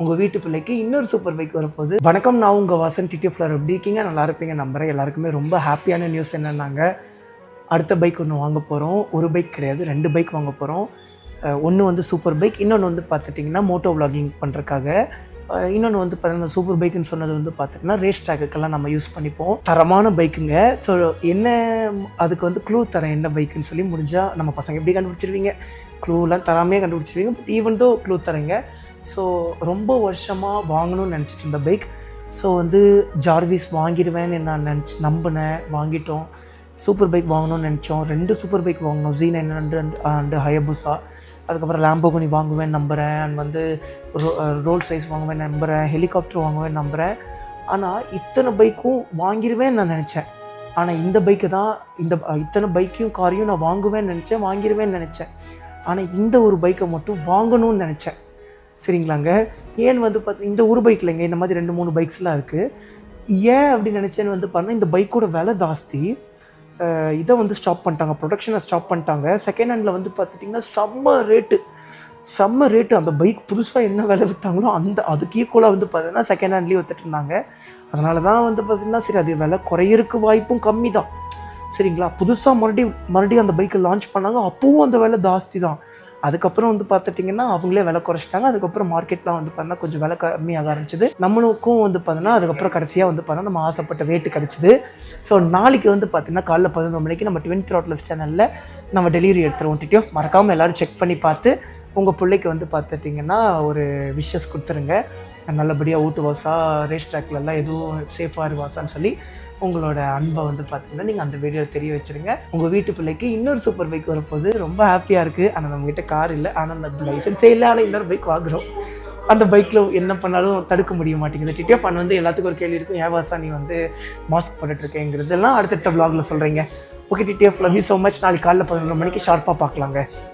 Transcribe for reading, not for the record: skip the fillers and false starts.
உங்கள் வீட்டு பிள்ளைக்கு இன்னொரு சூப்பர் பைக் வரப்போகுது. வணக்கம், நான் உங்கள் வாசன் டிடிஎஃப்ல எப்படி இருக்கீங்க? நல்லா இருப்பீங்க நம்புறேன். எல்லாருக்குமே ரொம்ப ஹாப்பியான நியூஸ் என்னன்னாங்க, அடுத்த பைக் ஒன்று வாங்க போகிறோம். ஒரு பைக் கிடையாது, 2 பைக் வாங்க போகிறோம். ஒன்று வந்து சூப்பர் பைக், இன்னொன்று வந்து பார்த்துட்டிங்கன்னா மோட்டோ விளாகிங் பண்ணுறதுக்காக. இன்னொன்று வந்து பார்த்தீங்கன்னா சூப்பர் பைக்குன்னு சொன்னது வந்து பார்த்திங்கன்னா ரேஸ் ட்ராக்குக்கெல்லாம் நம்ம யூஸ் பண்ணிப்போம். தரமான பைக்குங்க. ஸோ என்ன அதுக்கு வந்து க்ளூ தரேன் என்ன பைக்குன்னு சொல்லி. முடிஞ்சால் நம்ம பசங்க எப்படி கண்டுபிடிச்சிருவீங்க, க்ளூலாம் தராமே கண்டுபிடிச்சிருவீங்க. பட் ஈவன் தோ க்ளூ தரேங்க. ஸோ ரொம்ப வருஷமாக வாங்கணும்னு நினச்சிட்டு இருந்த பைக். ஸோ வந்து ஜார்விஸ் வாங்கிடுவேன்னு நான் நம்பினேன், வாங்கிட்டோம். சூப்பர் பைக் வாங்கணும்னு நினச்சோம். 2 சூப்பர் பைக் வாங்கினோம், Z900 அண்டு ஹயபுசா. அதுக்கப்புறம் லேம்போகினி வாங்குவேன் நம்புகிறேன். அண்ட் வந்து ரோல்ஸ் ரைஸ் வாங்குவேன் நம்புகிறேன். ஹெலிகாப்டர் வாங்குவேன் நம்புகிறேன். ஆனால் இத்தனை பைக்கும் வாங்கிடுவேன்னு நான் நினச்சேன். ஆனால் இந்த பைக்கு தான், இத்தனை பைக்கையும் காரையும் நான் வாங்குவேன்னு நினச்சேன், வாங்கிடுவேன்னு நினச்சேன். ஆனால் இந்த ஒரு பைக்கை மட்டும் வாங்கணும்னு நினச்சேன். சரிங்களாங்க. ஏன்னு வந்து பார்த்தீங்கன்னா இந்த ஒரு பைக் இல்லைங்க, இந்த மாதிரி 2-3 பைக்ஸ்லாம் இருக்குது. ஏன் அப்படின்னு நினச்சேன்னு வந்து பார்த்தீங்கன்னா இந்த பைக்கோட விலை ஜாஸ்தி. இதை வந்து ஸ்டாப் பண்ணிட்டாங்க, ப்ரொடக்ஷனை ஸ்டாப் பண்ணிட்டாங்க. செகண்ட் ஹேண்டில் வந்து பார்த்துட்டிங்கன்னா செம்ம ரேட்டு. அந்த பைக் புதுசாக என்ன விலை விற்றாங்களோ அதுக்கு ஈக்குவலாக வந்து பார்த்தீங்கன்னா செகண்ட் ஹேண்ட்லேயே விற்றுட்டு இருந்தாங்க. அதனால தான் வந்து பார்த்திங்கன்னா சரி, அது விலை குறையிறதுக்கு வாய்ப்பும் கம்மி தான். சரிங்களா. புதுசாக மறுபடியும் அந்த பைக்கை லான்ச் பண்ணாங்க, அப்போவும் அந்த விலை ஜாஸ்தி தான். அதுக்கப்புறம் வந்து பார்த்துட்டிங்கன்னா அவங்களே விலை குறைச்சிட்டாங்க. அதுக்கப்புறம் மார்க்கெட்லாம் வந்து பார்த்தீங்கன்னா கொஞ்சம் விலை கம்மியாக ஆரம்பிச்சிது. நம்மளுக்கும் வந்து பார்த்தீங்கன்னா அதுக்கப்புறம் கடைசியாக வந்து பார்த்தீங்கன்னா நம்ம ஆசைப்பட்ட ரேட்டு கிடச்சிது. ஸோ நாளைக்கு வந்து பார்த்தீங்கன்னா காலைல 11 மணிக்கு நம்ம ட்வின் த்ராட்லஸ் சேனலில் நம்ம டெலிவரி எடுத்துருவோம். டிடிஎஃப் மறக்காமல் எல்லோரும் செக் பண்ணி பார்த்து உங்கள் பிள்ளைக்கு வந்து பார்த்துட்டிங்கன்னா ஒரு விஷஸ் கொடுத்துருங்க. நல்லபடியாக ஊட்டு வாசா, ரேஸ் ட்ராக்லலாம் எதுவும் சேஃபாக இருவாசான்னு சொல்லி உங்களோட அன்பை வந்து பார்த்திங்கன்னா நீங்கள் அந்த வீடியோவில் தெரிய வச்சுருங்க. உங்கள் வீட்டு பிள்ளைக்கு இன்னொரு சூப்பர் பைக் வரப்போது ரொம்ப ஹாப்பியாக இருக்குது. ஆனால் நம்மகிட்ட கார் இல்லை, ஆனால் அந்த லைசன்ஸே இல்லை, ஆனால் இன்னொரு பைக் வாங்குகிறோம். அந்த பைக்கில் என்ன பண்ணாலும் தடுக்க முடிய மாட்டேங்குது. டிடிஎஃப் வந்து எல்லாத்துக்கும் ஒரு கேள்வி இருக்கும், ஏன் வாசா நீ வந்து மாஸ்க் போட்டுட்ருக்கேங்கிறதெல்லாம் அடுத்தடுத்த வ்ளாகில் சொல்கிறீங்க. Okay TTF, love you so much. நாளைக்கு காலைல 11 மணிக்கு ஷார்ப்பாக பார்க்கலாங்க.